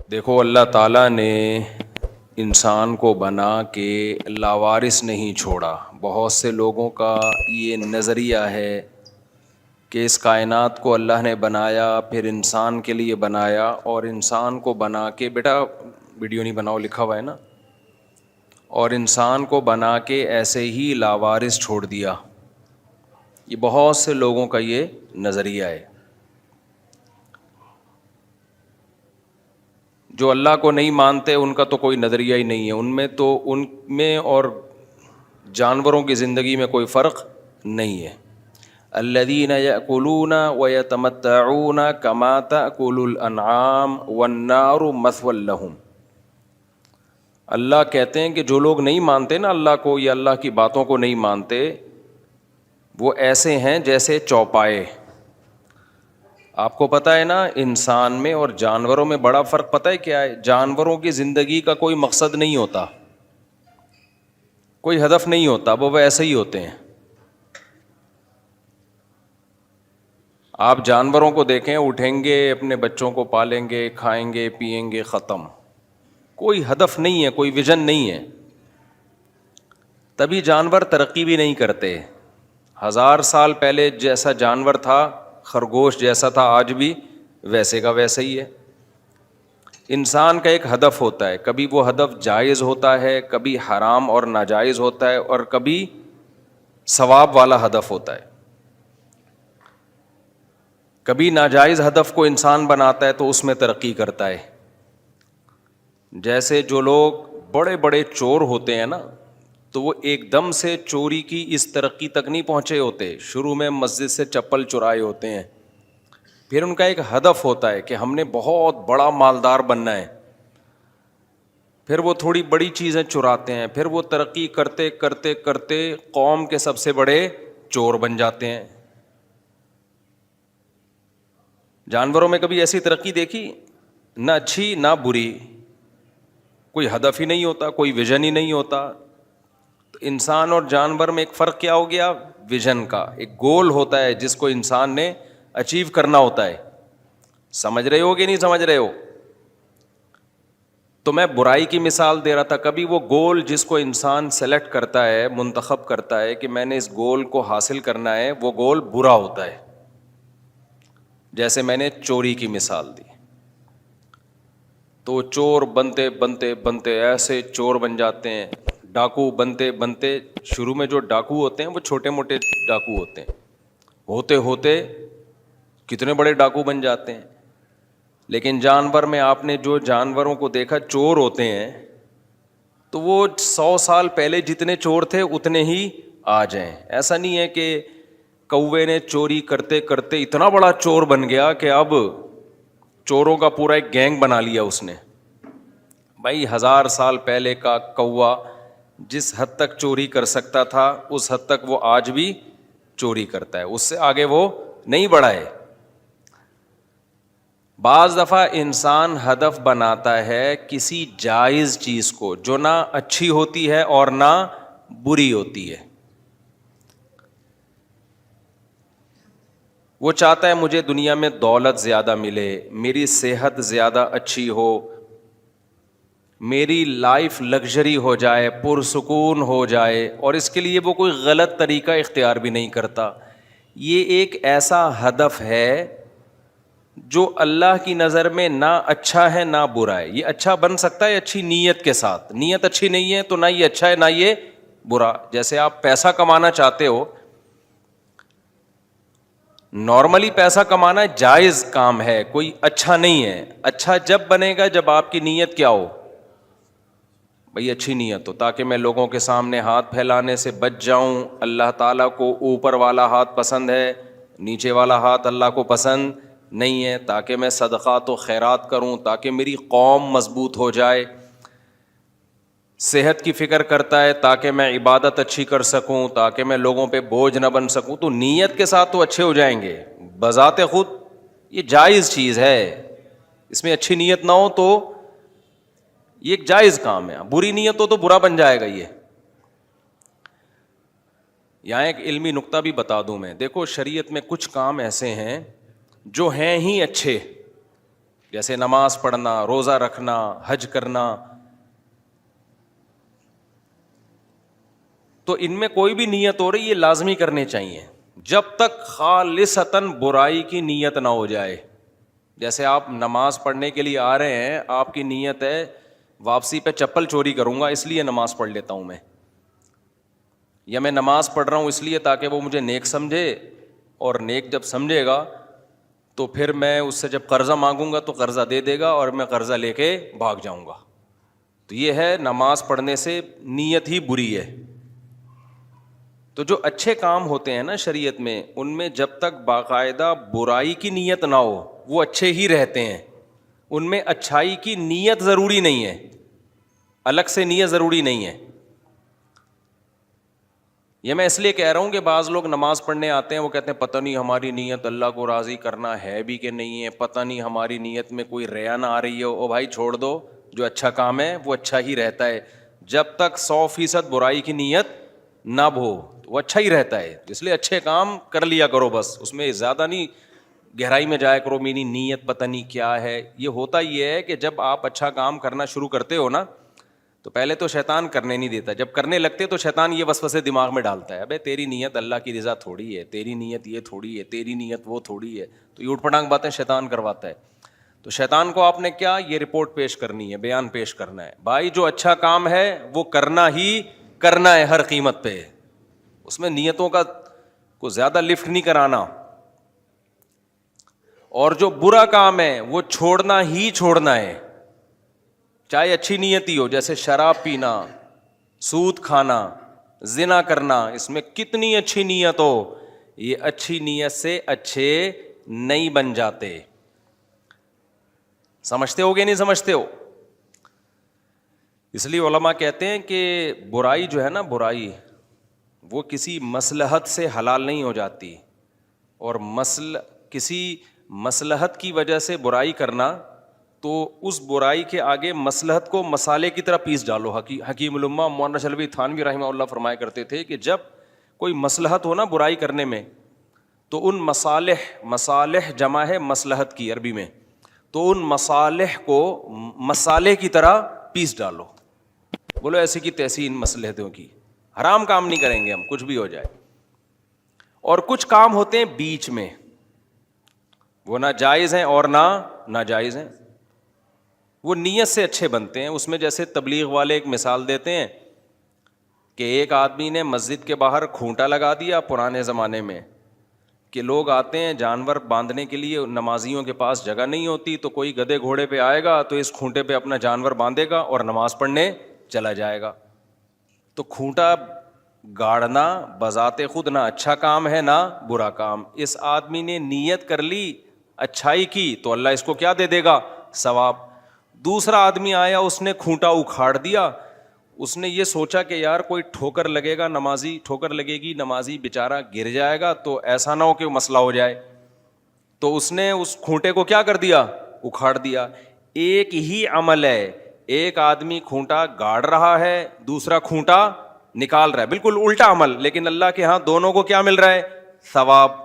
دیکھو اللہ تعالیٰ نے انسان کو بنا کے لاوارث نہیں چھوڑا. بہت سے لوگوں کا یہ نظریہ ہے کہ اس کائنات کو اللہ نے بنایا پھر انسان کے لیے بنایا اور انسان کو بنا کے بیٹا ویڈیو نہیں بناؤ لکھا ہوا ہے نا, اور انسان کو بنا کے ایسے ہی لاوارث چھوڑ دیا. یہ بہت سے لوگوں کا یہ نظریہ ہے. جو اللہ کو نہیں مانتے ان کا تو کوئی نظریہ ہی نہیں ہے. ان میں اور جانوروں کی زندگی میں کوئی فرق نہیں ہے. الذین یأکلون ویتمتعون کما تأکل الانعام والنار مثوی لہم. اللہ کہتے ہیں کہ جو لوگ نہیں مانتے نا اللہ کو یا اللہ کی باتوں کو نہیں مانتے, وہ ایسے ہیں جیسے چوپائے. آپ کو پتہ ہے نا انسان میں اور جانوروں میں بڑا فرق پتہ ہے کیا ہے؟ جانوروں کی زندگی کا کوئی مقصد نہیں ہوتا, کوئی ہدف نہیں ہوتا, وہ ایسے ہی ہوتے ہیں. آپ جانوروں کو دیکھیں, اٹھیں گے, اپنے بچوں کو پالیں گے, کھائیں گے, پئیں گے, ختم. کوئی ہدف نہیں ہے, کوئی ویژن نہیں ہے. تبھی جانور ترقی بھی نہیں کرتے. 1000 سال پہلے جیسا جانور تھا, خرگوش جیسا تھا, آج بھی ویسے کا ویسا ہی ہے. انسان کا ایک ہدف ہوتا ہے, کبھی وہ ہدف جائز ہوتا ہے, کبھی حرام اور ناجائز ہوتا ہے, اور کبھی ثواب والا ہدف ہوتا ہے. کبھی ناجائز ہدف کو انسان بناتا ہے تو اس میں ترقی کرتا ہے. جیسے جو لوگ بڑے بڑے چور ہوتے ہیں نا, تو وہ ایک دم سے چوری کی اس ترقی تک نہیں پہنچے ہوتے. شروع میں مسجد سے چپل چرائے ہوتے ہیں, پھر ان کا ایک ہدف ہوتا ہے کہ ہم نے بہت بڑا مالدار بننا ہے. پھر وہ تھوڑی بڑی چیزیں چراتے ہیں, پھر وہ ترقی کرتے کرتے کرتے قوم کے سب سے بڑے چور بن جاتے ہیں. جانوروں میں کبھی ایسی ترقی دیکھی؟ نہ اچھی نہ بری. کوئی ہدف ہی نہیں ہوتا, کوئی ویژن ہی نہیں ہوتا. تو انسان اور جانور میں ایک فرق کیا ہو گیا؟ ویژن کا. ایک گول ہوتا ہے جس کو انسان نے اچیو کرنا ہوتا ہے. سمجھ رہے ہو کہ نہیں سمجھ رہے ہو؟ تو میں برائی کی مثال دے رہا تھا. کبھی وہ گول جس کو انسان سلیکٹ کرتا ہے, منتخب کرتا ہے کہ میں نے اس گول کو حاصل کرنا ہے, وہ گول برا ہوتا ہے. جیسے میں نے چوری کی مثال دی, تو چور بنتے بنتے بنتے ایسے چور بن جاتے ہیں. ڈاکو بنتے بنتے, شروع میں جو ڈاکو ہوتے ہیں وہ چھوٹے موٹے ڈاکو ہوتے ہیں, ہوتے ہوتے کتنے بڑے ڈاکو بن جاتے ہیں. لیکن جانور میں آپ نے جو جانوروں کو دیکھا چور ہوتے ہیں, تو وہ 100 سال پہلے جتنے چور تھے اتنے ہی آ جائیں. ایسا نہیں ہے کہ کوے نے چوری کرتے کرتے اتنا بڑا چور بن گیا کہ اب چوروں کا پورا ایک گینگ بنا لیا اس نے. بھائی 1000 سال پہلے کا کوا جس حد تک چوری کر سکتا تھا اس حد تک وہ آج بھی چوری کرتا ہے, اس سے آگے وہ نہیں بڑھا ہے. بعض دفعہ انسان ہدف بناتا ہے کسی جائز چیز کو جو نہ اچھی ہوتی ہے اور نہ بری ہوتی ہے. وہ چاہتا ہے مجھے دنیا میں دولت زیادہ ملے, میری صحت زیادہ اچھی ہو, میری لائف لگژری ہو جائے, پرسکون ہو جائے, اور اس کے لیے وہ کوئی غلط طریقہ اختیار بھی نہیں کرتا. یہ ایک ایسا ہدف ہے جو اللہ کی نظر میں نہ اچھا ہے نہ برا ہے. یہ اچھا بن سکتا ہے اچھی نیت کے ساتھ, نیت اچھی نہیں ہے تو نہ یہ اچھا ہے نہ یہ برا. جیسے آپ پیسہ کمانا چاہتے ہو, نارملی پیسہ کمانا جائز کام ہے, کوئی اچھا نہیں ہے. اچھا جب بنے گا جب آپ کی نیت کیا ہو؟ بھئی اچھی نیت ہو, تاکہ میں لوگوں کے سامنے ہاتھ پھیلانے سے بچ جاؤں. اللہ تعالیٰ کو اوپر والا ہاتھ پسند ہے, نیچے والا ہاتھ اللہ کو پسند نہیں ہے, تاکہ میں صدقات و خیرات کروں, تاکہ میری قوم مضبوط ہو جائے. صحت کی فکر کرتا ہے تاکہ میں عبادت اچھی کر سکوں, تاکہ میں لوگوں پہ بوجھ نہ بن سکوں. تو نیت کے ساتھ تو اچھے ہو جائیں گے بذات خود. یہ جائز چیز ہے, اس میں اچھی نیت نہ ہو تو یہ ایک جائز کام ہے. بری نیت ہو تو برا بن جائے گا. یہ یہاں ایک علمی نقطہ بھی بتا دوں میں. دیکھو شریعت میں کچھ کام ایسے ہیں جو ہیں ہی اچھے, جیسے نماز پڑھنا، روزہ رکھنا، حج کرنا. تو ان میں کوئی بھی نیت ہو رہی یہ لازمی کرنے چاہیے جب تک خالصتاً برائی کی نیت نہ ہو جائے. جیسے آپ نماز پڑھنے کے لیے آ رہے ہیں، آپ کی نیت ہے واپسی پہ چپل چوری کروں گا اس لیے نماز پڑھ لیتا ہوں میں، یا میں نماز پڑھ رہا ہوں اس لیے تاکہ وہ مجھے نیک سمجھے، اور نیک جب سمجھے گا تو پھر میں اس سے جب قرضہ مانگوں گا تو قرضہ دے دے گا اور میں قرضہ لے کے بھاگ جاؤں گا. تو یہ ہے نماز پڑھنے سے نیت ہی بری ہے. تو جو اچھے کام ہوتے ہیں نا شریعت میں، ان میں جب تک باقاعدہ برائی کی نیت نہ ہو وہ اچھے ہی رہتے ہیں. ان میں اچھائی کی نیت ضروری نہیں ہے، الگ سے نیت ضروری نہیں ہے. یہ میں اس لیے کہہ رہا ہوں کہ بعض لوگ نماز پڑھنے آتے ہیں، وہ کہتے ہیں پتہ نہیں ہماری نیت اللہ کو راضی کرنا ہے بھی کہ نہیں ہے، پتہ نہیں ہماری نیت میں کوئی ریا نہ آ رہی ہے. او بھائی چھوڑ دو، جو اچھا کام ہے وہ اچھا ہی رہتا ہے. جب تک 100% برائی کی نیت نہ ہو وہ اچھا ہی رہتا ہے. اس لیے اچھے کام کر لیا کرو، بس اس میں زیادہ نہیں گہرائی میں جایا کرو میری نیت پتہ نہیں کیا ہے. یہ ہوتا یہ ہے کہ جب آپ اچھا کام کرنا شروع کرتے ہو نا تو پہلے تو شیطان کرنے نہیں دیتا، جب کرنے لگتے تو شیطان یہ وسوسے دماغ میں ڈالتا ہے، ابے تیری نیت اللہ کی رضا تھوڑی ہے، تیری نیت یہ تھوڑی ہے، تیری نیت وہ تھوڑی ہے. تو یہ اوٹ پٹانگ باتیں شیطان کرواتا ہے. تو شیطان کو آپ نے کیا یہ رپورٹ پیش کرنی ہے، بیان پیش کرنا ہے، بھائی جو اچھا کام ہے وہ کرنا ہی کرنا ہے ہر قیمت پہ. اس میں نیتوں کا کو زیادہ لفٹ نہیں کرانا. اور جو برا کام ہے وہ چھوڑنا ہی چھوڑنا ہے، چاہے اچھی نیت ہی ہو. جیسے شراب پینا، سود کھانا، زنا کرنا، اس میں کتنی اچھی نیت ہو یہ اچھی نیت سے اچھے نہیں بن جاتے. سمجھتے ہو کہ نہیں سمجھتے ہو؟ اس لیے علماء کہتے ہیں کہ برائی جو ہے نا، برائی وہ کسی مصلحت سے حلال نہیں ہو جاتی، اور کسی مصلحت کی وجہ سے برائی کرنا تو اس برائی کے آگے مصلحت کو مسالے کی طرح پیس ڈالو. حکیم الامہ مولانا شلبی تھانوی رحمہ اللہ فرمایا کرتے تھے کہ جب کوئی مصلحت ہو نا برائی کرنے میں تو ان مصالح جمع ہے مصلحت کی عربی میں، تو ان مصالح کو مسالے کی طرح پیس ڈالو. بولو ایسی کی تیسی ان مصلحتوں کی، حرام کام نہیں کریں گے ہم کچھ بھی ہو جائے. اور کچھ کام ہوتے ہیں بیچ میں، وہ نہ جائز ہیں اور نہ ناجائز ہیں، وہ نیت سے اچھے بنتے ہیں. اس میں جیسے تبلیغ والے ایک مثال دیتے ہیں کہ ایک آدمی نے مسجد کے باہر کھونٹا لگا دیا پرانے زمانے میں کہ لوگ آتے ہیں جانور باندھنے کے لیے، نمازیوں کے پاس جگہ نہیں ہوتی تو کوئی گدھے گھوڑے پہ آئے گا تو اس کھونٹے پہ اپنا جانور باندھے گا اور نماز پڑھنے چلا جائے گا. تو کھونٹا گاڑنا بذات خود نہ اچھا کام ہے نہ برا کام. اس آدمی نے نیت کر لی اچھائی کی تو اللہ اس کو کیا دے دے گا؟ ثواب. دوسرا آدمی آیا اس نے کھونٹا اکھاڑ دیا، اس نے یہ سوچا کہ یار کوئی ٹھوکر لگے گا، ٹھوکر لگے گی، نمازی بیچارہ گر جائے گا تو ایسا نہ ہو کہ مسئلہ ہو جائے، تو اس نے اس کھونٹے کو کیا کر دیا؟ اکھاڑ دیا. ایک ہی عمل ہے، ایک آدمی کھونٹا گاڑ رہا ہے، دوسرا کھونٹا نکال رہا ہے، بالکل الٹا عمل، لیکن اللہ کے ہاں دونوں کو کیا مل رہا ہے؟ ثواب.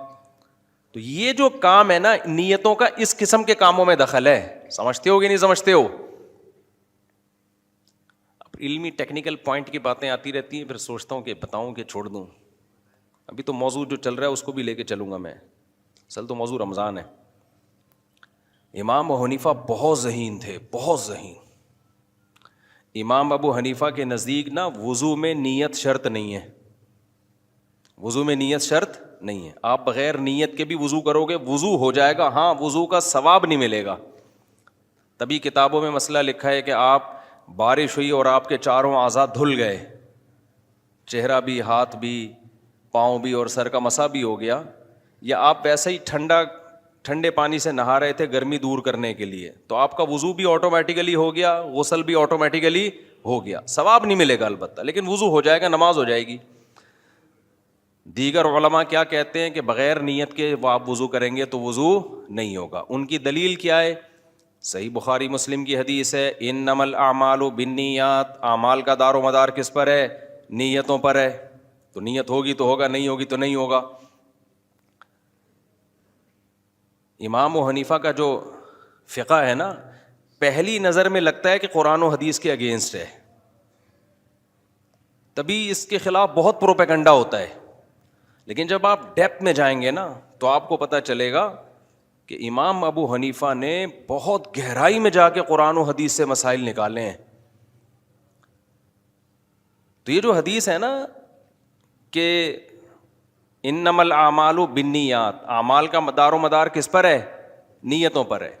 تو یہ جو کام ہے نا نیتوں کا، اس قسم کے کاموں میں دخل ہے. سمجھتے ہو کہ نہیں سمجھتے ہو؟ اب علمی ٹیکنیکل پوائنٹ کی باتیں آتی رہتی ہیں، پھر سوچتا ہوں کہ بتاؤں کہ چھوڑ دوں. ابھی تو موضوع جو چل رہا ہے اس کو بھی لے کے چلوں گا میں. اصل تو موضوع رمضان ہے. امام ابو حنیفہ بہت ذہین تھے، بہت ذہین. امام ابو حنیفہ کے نزدیک نا وضو میں نیت شرط نہیں ہے، وضو میں نیت شرط نہیں ہے. آپ بغیر نیت کے بھی وضو کرو گے وضو ہو جائے گا، ہاں وضو کا ثواب نہیں ملے گا. تبھی کتابوں میں مسئلہ لکھا ہے کہ آپ بارش ہوئی اور آپ کے چاروں اعضاء دھل گئے، چہرہ بھی، ہاتھ بھی، پاؤں بھی اور سر کا مسا بھی ہو گیا، یا آپ ویسے ہی ٹھنڈے پانی سے نہا رہے تھے گرمی دور کرنے کے لیے، تو آپ کا وضو بھی آٹومیٹیکلی ہو گیا، غسل بھی آٹومیٹیکلی ہو گیا. ثواب نہیں ملے گا البتہ، لیکن وضو ہو جائے گا، نماز ہو جائے گی. دیگر علماء کیا کہتے ہیں کہ بغیر نیت کے وہ آپ وضو کریں گے تو وضو نہیں ہوگا. ان کی دلیل کیا ہے؟ صحیح بخاری مسلم کی حدیث ہے، انما الاعمال بالنیات، اعمال کا دار و مدار کس پر ہے؟ نیتوں پر ہے. تو نیت ہوگی تو ہوگا، نہیں ہوگی تو نہیں ہوگا. امام ابو حنیفہ کا جو فقہ ہے نا، پہلی نظر میں لگتا ہے کہ قرآن و حدیث کے اگینسٹ ہے، تبھی اس کے خلاف بہت پروپیگنڈا ہوتا ہے. لیکن جب آپ ڈیپتھ میں جائیں گے نا تو آپ کو پتہ چلے گا کہ امام ابو حنیفہ نے بہت گہرائی میں جا کے قرآن و حدیث سے مسائل نکالے ہیں. تو یہ جو حدیث ہے نا کہ انما الاعمال بالنیات، اعمال کا دار و مدار کس پر ہے؟ نیتوں پر ہے.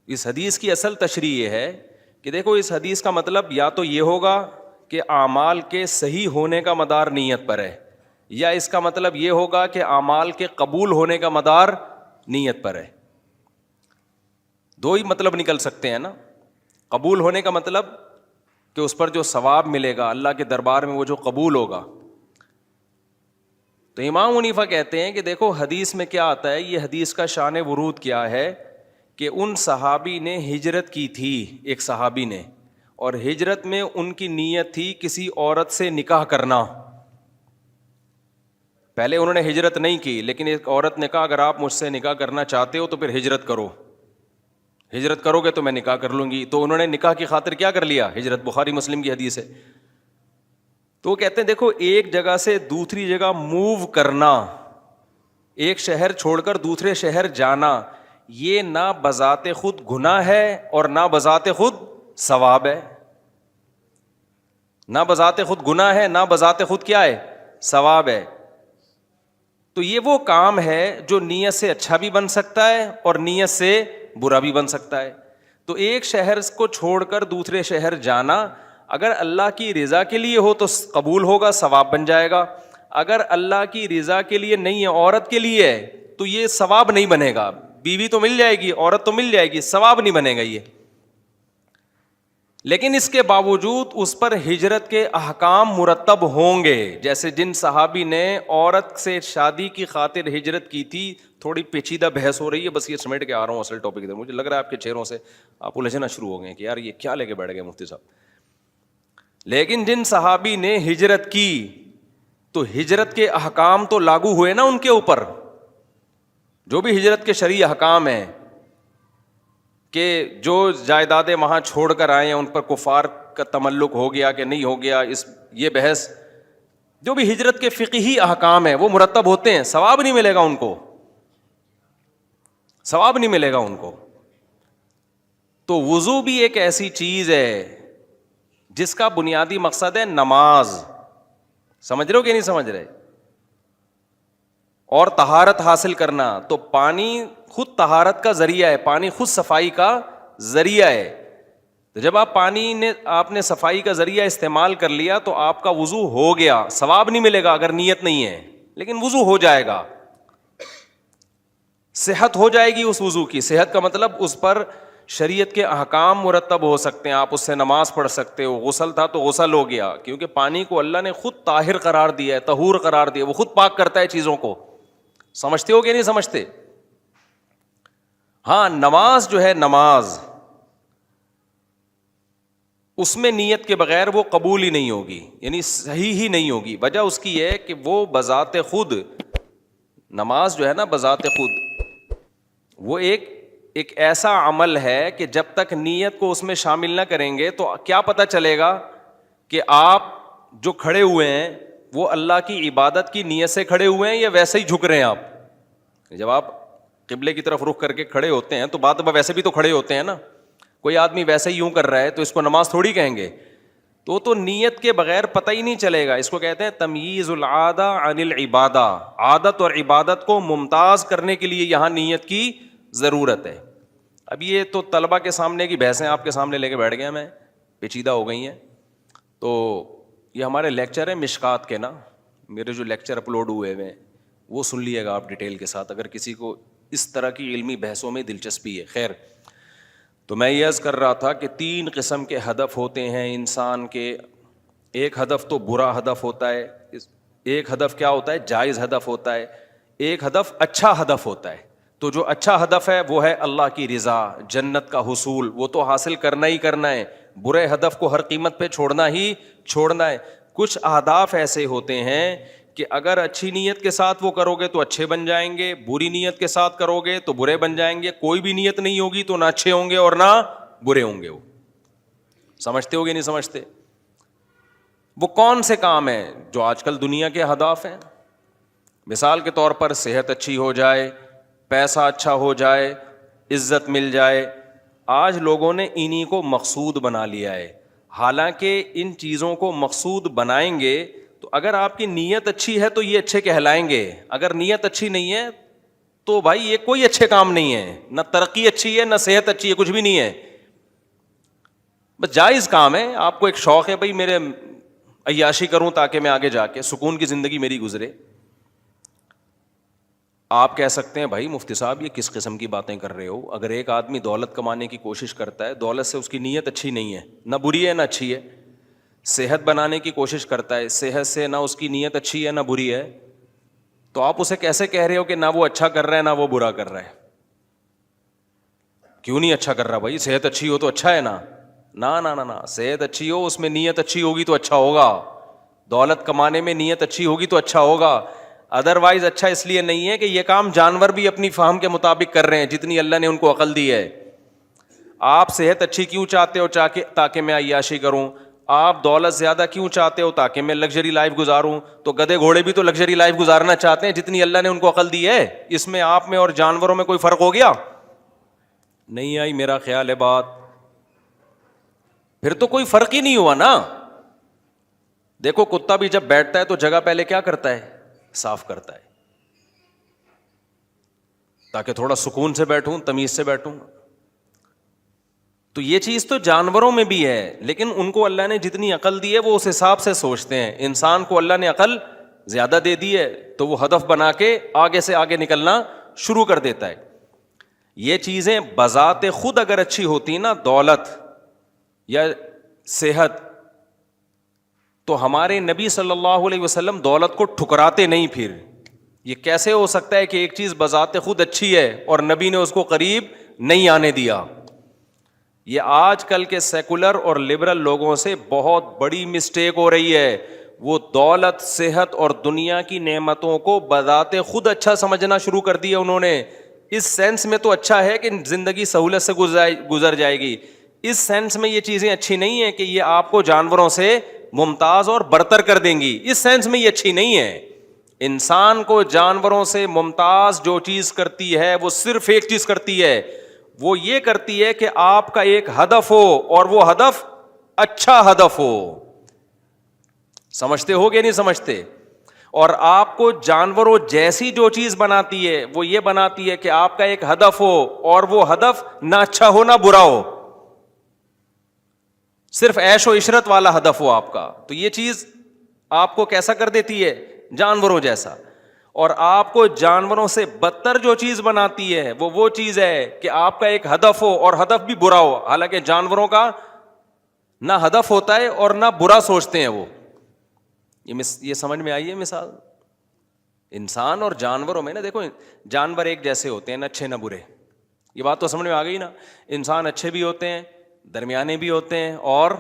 اس حدیث کی اصل تشریح یہ ہے کہ دیکھو اس حدیث کا مطلب یا تو یہ ہوگا کہ اعمال کے صحیح ہونے کا مدار نیت پر ہے، یا اس کا مطلب یہ ہوگا کہ اعمال کے قبول ہونے کا مدار نیت پر ہے. دو ہی مطلب نکل سکتے ہیں نا. قبول ہونے کا مطلب کہ اس پر جو ثواب ملے گا اللہ کے دربار میں وہ جو قبول ہوگا. تو امام حنیفہ کہتے ہیں کہ دیکھو حدیث میں کیا آتا ہے، یہ حدیث کا شان ورود کیا ہے کہ ان صحابی نے ہجرت کی تھی، ایک صحابی نے، اور ہجرت میں ان کی نیت تھی کسی عورت سے نکاح کرنا. پہلے انہوں نے ہجرت نہیں کی، لیکن ایک عورت نے کہا اگر آپ مجھ سے نکاح کرنا چاہتے ہو تو پھر ہجرت کرو، ہجرت کرو گے تو میں نکاح کر لوں گی. تو انہوں نے نکاح کی خاطر کیا کر لیا؟ ہجرت. بخاری مسلم کی حدیث ہے. تو وہ کہتے ہیں دیکھو ایک جگہ سے دوسری جگہ موو کرنا، ایک شہر چھوڑ کر دوسرے شہر جانا، یہ نہ بذات خود گناہ ہے اور نہ بذات خود ثواب ہے. نہ بذات خود گناہ ہے، نہ بذات خود کیا ہے؟ ثواب ہے. تو یہ وہ کام ہے جو نیت سے اچھا بھی بن سکتا ہے اور نیت سے برا بھی بن سکتا ہے. تو ایک شہر کو چھوڑ کر دوسرے شہر جانا اگر اللہ کی رضا کے لیے ہو تو قبول ہوگا، ثواب بن جائے گا. اگر اللہ کی رضا کے لیے نہیں ہے، عورت کے لیے ہے، تو یہ ثواب نہیں بنے گا. بیوی تو مل جائے گی، عورت تو مل جائے گی، ثواب نہیں بنے گا یہ. لیکن اس کے باوجود اس پر ہجرت کے احکام مرتب ہوں گے. جیسے جن صحابی نے عورت سے شادی کی خاطر ہجرت کی تھی. تھوڑی پیچیدہ بحث ہو رہی ہے، بس یہ سمیٹ کے آ رہا ہوں اصل ٹاپک. مجھے لگ رہا ہے آپ کے چہروں سے آپ الجھنا شروع ہو گئے کہ یار یہ کیا لے کے بیٹھ گئے مفتی صاحب. لیکن جن صحابی نے ہجرت کی تو ہجرت کے احکام تو لاگو ہوئے نا ان کے اوپر. جو بھی ہجرت کے شرعی احکام ہیں کہ جو جائیدادیں وہاں چھوڑ کر آئے ہیں ان پر کفار کا تملک ہو گیا کہ نہیں ہو گیا، یہ بحث. جو بھی ہجرت کے فقہی احکام ہیں وہ مرتب ہوتے ہیں، ثواب نہیں ملے گا ان کو، ثواب نہیں ملے گا ان کو. تو وضو بھی ایک ایسی چیز ہے جس کا بنیادی مقصد ہے نماز. سمجھ رہے ہو کہ نہیں سمجھ رہے؟ اور طہارت حاصل کرنا. تو پانی خود طہارت کا ذریعہ ہے، پانی خود صفائی کا ذریعہ ہے. تو جب آپ نے صفائی کا ذریعہ استعمال کر لیا تو آپ کا وضو ہو گیا. ثواب نہیں ملے گا اگر نیت نہیں ہے، لیکن وضو ہو جائے گا. صحت ہو جائے گی اس وضو کی. صحت کا مطلب اس پر شریعت کے احکام مرتب ہو سکتے ہیں، آپ اس سے نماز پڑھ سکتے ہو. غسل تھا تو غسل ہو گیا، کیونکہ پانی کو اللہ نے خود طاہر قرار دیا ہے، طہور قرار دیا، وہ خود پاک کرتا ہے چیزوں کو. سمجھتے ہو کہ نہیں سمجھتے؟ ہاں نماز جو ہے، نماز اس میں نیت کے بغیر وہ قبول ہی نہیں ہوگی، یعنی صحیح ہی نہیں ہوگی. وجہ اس کی ہے کہ وہ بذات خود، نماز جو ہے نا بذات خود وہ ایک ایسا عمل ہے کہ جب تک نیت کو اس میں شامل نہ کریں گے تو کیا پتہ چلے گا کہ آپ جو کھڑے ہوئے ہیں وہ اللہ کی عبادت کی نیت سے کھڑے ہوئے ہیں یا ویسے ہی جھک رہے ہیں آپ. جب آپ قبلے کی طرف رخ کر کے کھڑے ہوتے ہیں تو بات ویسے بھی تو کھڑے ہوتے ہیں نا. کوئی آدمی ویسے ہی یوں کر رہا ہے تو اس کو نماز تھوڑی کہیں گے. تو نیت کے بغیر پتہ ہی نہیں چلے گا. اس کو کہتے ہیں تمییز العادہ عن العبادہ. عادت اور عبادت کو ممتاز کرنے کے لیے یہاں نیت کی ضرورت ہے. اب یہ تو طلبہ کے سامنے کی بحثیں آپ کے سامنے لے کے بیٹھ گیا میں، پیچیدہ ہو گئی ہیں. تو یہ ہمارے لیکچر ہیں مشکات کے نا، میرے جو لیکچر اپلوڈ ہوئے ہیں وہ سن لیے گا آپ ڈیٹیل کے ساتھ اگر کسی کو اس طرح کی علمی بحثوں میں دلچسپی ہے. خیر، تو میں یہ عرض کر رہا تھا کہ 3 قسم کے ہدف ہوتے ہیں انسان کے. ایک ہدف تو برا ہدف ہوتا ہے، ایک ہدف کیا ہوتا ہے؟ جائز ہدف ہوتا ہے. ایک ہدف اچھا ہدف ہوتا ہے. تو جو اچھا ہدف ہے وہ ہے اللہ کی رضا، جنت کا حصول، وہ تو حاصل کرنا ہی کرنا ہے. برے ہدف کو ہر قیمت پہ چھوڑنا ہی چھوڑنا ہے. کچھ اہداف ایسے ہوتے ہیں کہ اگر اچھی نیت کے ساتھ وہ کرو گے تو اچھے بن جائیں گے, بری نیت کے ساتھ کرو گے تو برے بن جائیں گے. کوئی بھی نیت نہیں ہوگی تو نہ اچھے ہوں گے اور نہ برے ہوں گے. وہ سمجھتے ہو گے نہیں سمجھتے؟ وہ کون سے کام ہیں جو آج کل دنیا کے اہداف ہیں؟ مثال کے طور پر صحت اچھی ہو جائے, پیسہ اچھا ہو جائے, عزت مل جائے. آج لوگوں نے انہی کو مقصود بنا لیا ہے. حالانکہ ان چیزوں کو مقصود بنائیں گے تو اگر آپ کی نیت اچھی ہے تو یہ اچھے کہلائیں گے. اگر نیت اچھی نہیں ہے تو بھائی یہ کوئی اچھے کام نہیں ہے. نہ ترقی اچھی ہے, نہ صحت اچھی ہے, کچھ بھی نہیں ہے. بس جائز کام ہے. آپ کو ایک شوق ہے بھائی میرے عیاشی کروں تاکہ میں آگے جا کے سکون کی زندگی میری گزرے. آپ کہہ سکتے ہیں بھائی مفتی صاحب یہ کس قسم کی باتیں کر رہے ہو؟ اگر ایک آدمی دولت کمانے کی کوشش کرتا ہے, دولت سے اس کی نیت اچھی نہیں ہے, نہ بری ہے نہ اچھی ہے. صحت بنانے کی کوشش کرتا ہے, صحت سے نہ اس کی نیت اچھی ہے نہ بری ہے, تو آپ اسے کیسے کہہ رہے ہو کہ نہ وہ اچھا کر رہا ہے نہ وہ برا کر رہا ہے؟ کیوں نہیں اچھا کر رہا بھائی؟ صحت اچھی ہو تو اچھا ہے نا. نہ صحت اچھی ہو, اس میں نیت اچھی ہوگی تو اچھا ہوگا. دولت کمانے میں نیت اچھی ہوگی تو اچھا ہوگا. ادروائز اچھا اس لیے نہیں ہے کہ یہ کام جانور بھی اپنی فہم کے مطابق کر رہے ہیں جتنی اللہ نے ان کو عقل دی ہے. آپ صحت اچھی کیوں چاہتے ہو؟ تاکہ میں عیاشی کروں. آپ دولت زیادہ کیوں چاہتے ہو؟ تاکہ میں لگژری لائف گزاروں. تو گدھے گھوڑے بھی تو لگژری لائف گزارنا چاہتے ہیں جتنی اللہ نے ان کو عقل دی ہے. اس میں آپ میں اور جانوروں میں کوئی فرق ہو گیا؟ نہیں آئی میرا خیال ہے بات. پھر تو کوئی فرق ہی نہیں ہوا نا. دیکھو کتا بھی جب بیٹھتا ہے تو جگہ پہلے کیا کرتا ہے؟ صاف کرتا ہے, تاکہ تھوڑا سکون سے بیٹھوں, تمیز سے بیٹھوں. تو یہ چیز تو جانوروں میں بھی ہے, لیکن ان کو اللہ نے جتنی عقل دی ہے وہ اس حساب سے سوچتے ہیں. انسان کو اللہ نے عقل زیادہ دے دی ہے تو وہ ہدف بنا کے آگے سے آگے نکلنا شروع کر دیتا ہے. یہ چیزیں بذات خود اگر اچھی ہوتی نا, دولت یا صحت, تو ہمارے نبی صلی اللہ علیہ وسلم دولت کو ٹھکراتے نہیں. پھر یہ کیسے ہو سکتا ہے کہ ایک چیز بذات خود اچھی ہے اور نبی نے اس کو قریب نہیں آنے دیا؟ یہ آج کل کے سیکولر اور لبرل لوگوں سے بہت بڑی مسٹیک ہو رہی ہے. وہ دولت, صحت اور دنیا کی نعمتوں کو بذات خود اچھا سمجھنا شروع کر دیا انہوں نے. اس سینس میں تو اچھا ہے کہ زندگی سہولت سے گزر جائے گی. اس سینس میں یہ چیزیں اچھی نہیں ہیں کہ یہ آپ کو جانوروں سے ممتاز اور برتر کر دیں گی. اس سینس میں یہ اچھی نہیں ہے. انسان کو جانوروں سے ممتاز جو چیز کرتی ہے وہ صرف ایک چیز کرتی ہے, وہ یہ کرتی ہے کہ آپ کا ایک ہدف ہو اور وہ ہدف اچھا ہدف ہو. سمجھتے ہو گے نہیں سمجھتے؟ اور آپ کو جانوروں جیسی جو چیز بناتی ہے وہ یہ بناتی ہے کہ آپ کا ایک ہدف ہو اور وہ ہدف نہ اچھا ہو نہ برا ہو, صرف عیش و عشرت والا ہدف ہو آپ کا. تو یہ چیز آپ کو کیسا کر دیتی ہے؟ جانوروں جیسا. اور آپ کو جانوروں سے بدتر جو چیز بناتی ہے وہ چیز ہے کہ آپ کا ایک ہدف ہو اور ہدف بھی برا ہو. حالانکہ جانوروں کا نہ ہدف ہوتا ہے اور نہ برا سوچتے ہیں وہ. یہ سمجھ میں آئی ہے مثال؟ انسان اور جانوروں میں نا, دیکھو جانور ایک جیسے ہوتے ہیں, نہ اچھے نہ برے. یہ بات تو سمجھ میں آ گئی نا. انسان اچھے بھی ہوتے ہیں, درمیانے بھی ہوتے ہیں اور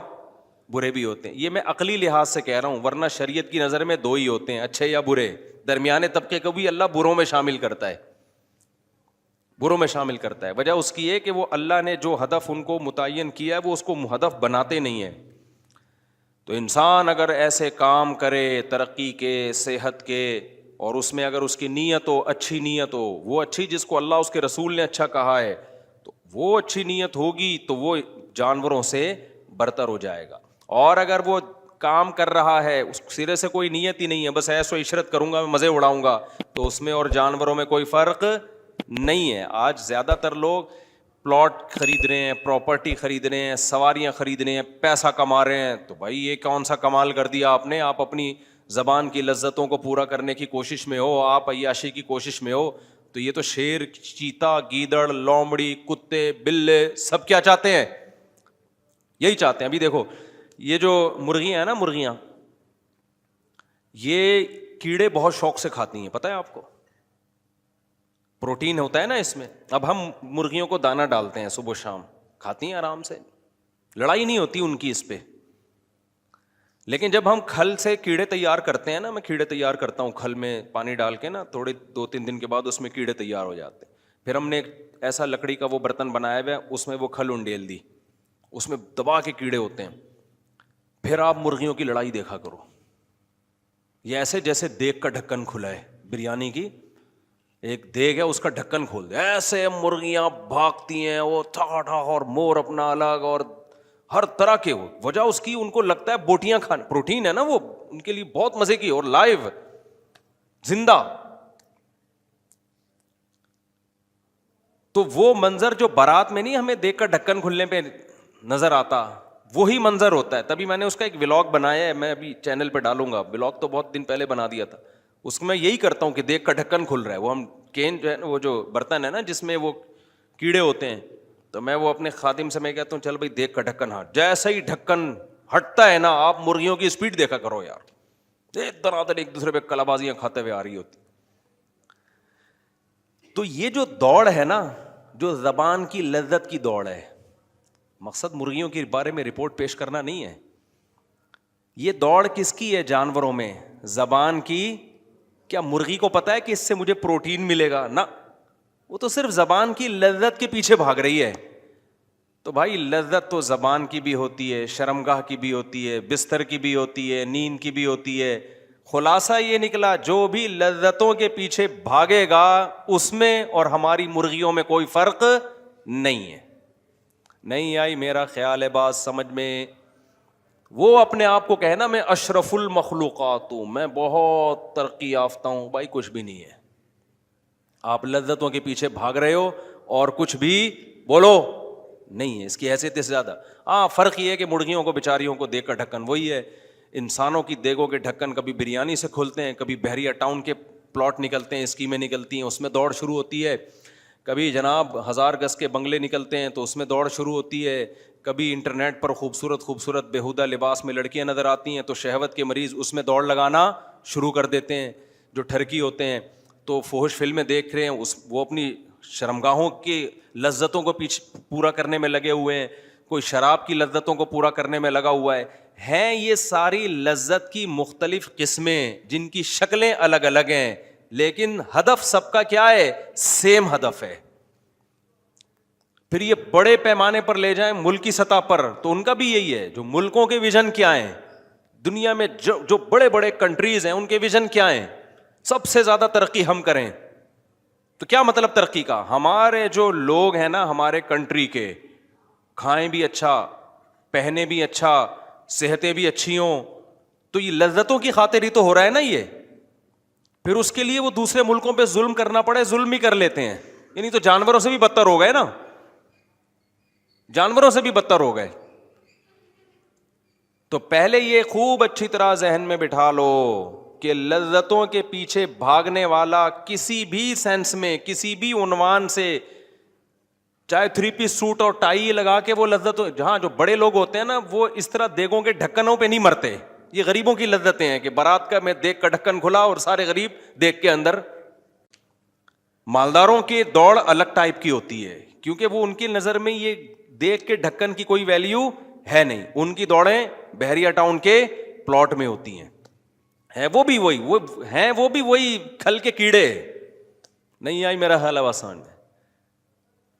برے بھی ہوتے ہیں. یہ میں عقلی لحاظ سے کہہ رہا ہوں, ورنہ شریعت کی نظر میں دو ہی ہوتے ہیں, اچھے یا برے. درمیانے طبقے کو بھی اللہ بروں میں شامل کرتا ہے, بروں میں شامل کرتا ہے. وجہ اس کی ہے کہ وہ اللہ نے جو ہدف ان کو متعین کیا ہے وہ اس کو ہدف بناتے نہیں ہیں. تو انسان اگر ایسے کام کرے ترقی کے, صحت کے, اور اس میں اگر اس کی نیت ہو, اچھی نیت ہو, وہ اچھی جس کو اللہ اس کے رسول نے اچھا کہا ہے, تو وہ اچھی نیت ہوگی تو وہ جانوروں سے برتر ہو جائے گا. اور اگر وہ کام کر رہا ہے اس سرے سے کوئی نیت ہی نہیں ہے, بس ایسو عشرت کروں گا, مزے اڑاؤں گا, تو اس میں اور جانوروں میں کوئی فرق نہیں ہے. آج زیادہ تر لوگ پلاٹ خرید رہے ہیں, پراپرٹی خرید رہے ہیں, سواریاں خرید رہے ہیں, پیسہ کما رہے ہیں. تو بھائی یہ کون سا کمال کر دیا آپ نے؟ آپ اپنی زبان کی لذتوں کو پورا کرنے کی کوشش میں ہو, آپ عیاشی کی کوشش میں ہو. تو یہ تو شیر, چیتا, گیدڑ, لومڑی, کتے, بلے سب کیا چاہتے ہیں؟ یہی چاہتے ہیں. ابھی دیکھو یہ جو مرغیاں ہیں نا, مرغیاں یہ کیڑے بہت شوق سے کھاتی ہیں, پتہ ہے آپ کو؟ پروٹین ہوتا ہے نا اس میں. اب ہم مرغیوں کو دانہ ڈالتے ہیں صبح شام, کھاتی ہیں آرام سے, لڑائی نہیں ہوتی ان کی اس پہ. لیکن جب ہم کھل سے کیڑے تیار کرتے ہیں نا، میں کیڑے تیار کرتا ہوں کھل میں پانی ڈال کے نا، تھوڑے 2-3 دن کے بعد اس میں کیڑے تیار ہو جاتے ہیں. پھر ہم نے ایک ایسا لکڑی کا وہ برتن بنایا ہوا ہے، اس میں وہ کھل انڈیل دی، اس میں دبا کے کیڑے ہوتے ہیں. پھر آپ مرغیوں کی لڑائی دیکھا کرو، یہ ایسے جیسے دیگ کا ڈھکن کھلا ہے بریانی کی، ایک دیگ ہے اس کا ڈھکن کھول دے، ایسے مرغیاں بھاگتی ہیں، وہ ٹھا ٹھا، اور مور اپنا الگ، اور ہر طرح کے. وجہ اس کی ان کو لگتا ہے بوٹیاں کھانا، پروٹین ہے نا وہ ان کے لیے بہت مزے کی، اور لائیو زندہ. تو وہ منظر جو بارات میں نہیں ہمیں دیکھ کر ڈھکن کھلنے پہ نظر آتا، وہی منظر ہوتا ہے. تبھی میں نے اس کا ایک ولاگ بنایا ہے، میں ابھی چینل پہ ڈالوں گا. ولاگ تو بہت دن پہلے بنا دیا تھا، اس میں یہی کرتا ہوں کہ دیکھ کر ڈھکن کھل رہا ہے. وہ ہم کین جو ہے نا، وہ جو برتن ہے نا جس میں وہ کیڑے ہوتے ہیں، تو میں وہ اپنے خادم سے میں کہتا ہوں چل بھائی دیکھ کر ڈھکن ہٹ. جیسا ہی ڈھکن ہٹتا ہے نا، آپ مرغیوں کی اسپیڈ دیکھا کرو یار، ادھر ایک دوسرے پہ کلابازیاں کھاتے ہوئے آ رہی ہوتی. تو یہ جو دوڑ ہے نا، جو زبان کی لذت کی دوڑ ہے، مقصد مرغیوں کے بارے میں رپورٹ پیش کرنا نہیں ہے. یہ دوڑ کس کی ہے جانوروں میں؟ زبان کی. کیا مرغی کو پتا ہے کہ اس سے مجھے پروٹین ملے گا؟ نہ، وہ تو صرف زبان کی لذت کے پیچھے بھاگ رہی ہے. تو بھائی لذت تو زبان کی بھی ہوتی ہے، شرمگاہ کی بھی ہوتی ہے، بستر کی بھی ہوتی ہے، نیند کی بھی ہوتی ہے. خلاصہ یہ نکلا جو بھی لذتوں کے پیچھے بھاگے گا اس میں اور ہماری مرغیوں میں کوئی فرق نہیں ہے. نہیں آئی میرا خیال ہے بات سمجھ میں؟ وہ اپنے آپ کو کہنا میں اشرف المخلوقات ہوں، میں بہت ترقی یافتہ ہوں، بھائی کچھ بھی نہیں ہے. آپ لذتوں کے پیچھے بھاگ رہے ہو اور کچھ بھی بولو نہیں ہے اس کی حیثیت سے زیادہ. ہاں فرق یہ ہے کہ مرغیوں کو بیچاریوں کو دیکھ کر ڈھکن وہی ہے. انسانوں کی دیگوں کے ڈھکن کبھی بریانی سے کھلتے ہیں، کبھی بحریہ ٹاؤن کے پلاٹ نکلتے ہیں، اسکیمیں نکلتی ہیں، اس میں دوڑ شروع ہوتی ہے. کبھی جناب 1000 گز کے بنگلے نکلتے ہیں تو اس میں دوڑ شروع ہوتی ہے. کبھی انٹرنیٹ پر خوبصورت بیہودہ لباس میں لڑکیاں نظر آتی ہیں تو شہوت کے مریض اس میں دوڑ لگانا شروع کر دیتے ہیں. جو ٹھرکی ہوتے ہیں تو فحش فلمیں دیکھ رہے ہیں، وہ اپنی شرمگاہوں کی لذتوں کو پیچھے پورا کرنے میں لگے ہوئے ہیں. کوئی شراب کی لذتوں کو پورا کرنے میں لگا ہوا ہے. ہیں یہ ساری لذت کی مختلف قسمیں جن کی شکلیں الگ الگ ہیں، لیکن ہدف سب کا کیا ہے؟ سیم ہدف ہے. پھر یہ بڑے پیمانے پر لے جائیں ملکی سطح پر تو ان کا بھی یہی ہے. جو ملکوں کے ویژن کیا ہیں دنیا میں، جو بڑے بڑے کنٹریز ہیں ان کے ویژن کیا ہیں؟ سب سے زیادہ ترقی ہم کریں. تو کیا مطلب ترقی کا؟ ہمارے جو لوگ ہیں نا ہمارے کنٹری کے، کھائیں بھی اچھا، پہنے بھی اچھا، صحتیں بھی اچھی ہوں. تو یہ لذتوں کی خاطر ہی تو ہو رہا ہے نا یہ. پھر اس کے لیے وہ دوسرے ملکوں پہ ظلم کرنا پڑے، ظلم ہی کر لیتے ہیں. یعنی تو جانوروں سے بھی بدتر ہو گئے نا، جانوروں سے بھی بدتر ہو گئے. تو پہلے یہ خوب اچھی طرح ذہن میں بٹھا لو کہ لذتوں کے پیچھے بھاگنے والا کسی بھی سینس میں، کسی بھی عنوان سے، چاہے 3 پیس سوٹ اور ٹائی لگا کے وہ لذت، جہاں جو بڑے لوگ ہوتے ہیں نا وہ اس طرح دیگوں کے ڈھکنوں پہ نہیں مرتے. یہ غریبوں کی لذتیں ہیں کہ بارات کا میں دیکھ کا ڈھکن کھلا اور سارے غریب دیکھ کے اندر. مالداروں کی دوڑ الگ ٹائپ کی ہوتی ہے کیونکہ وہ ان کی نظر میں یہ دیکھ کے ڈھکن کی کوئی ویلیو ہے نہیں. ان کی دوڑیں بحریہ ٹاؤن کے پلاٹ میں ہوتی ہیں. ہے وہ بھی وہی کھل کے کیڑے. نہیں آئی میرا خیال آسان ہے.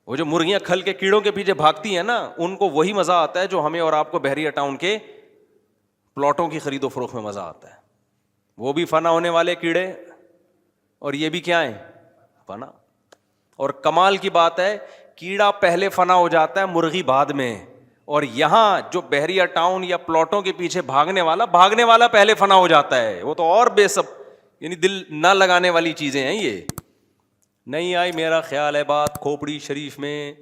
وہ جو مرغیاں کھل کے کیڑوں کے پیچھے بھاگتی ہیں نا ان کو وہی مزہ آتا ہے جو ہمیں اور آپ کو بحریہ ٹاؤن کے پلاٹوں کی خرید و فروخت میں مزہ آتا ہے. وہ بھی فنا ہونے والے کیڑے اور یہ بھی کیا ہیں؟ فنا. اور کمال کی بات ہے کیڑا پہلے فنا ہو جاتا ہے، مرغی بعد میں. اور یہاں جو بحریہ ٹاؤن یا پلاٹوں کے پیچھے بھاگنے والا پہلے فنا ہو جاتا ہے. وہ تو اور بے سب، یعنی دل نہ لگانے والی چیزیں ہیں یہ. نہیں آئی میرا خیال ہے بات کھوپڑی شریف میں؟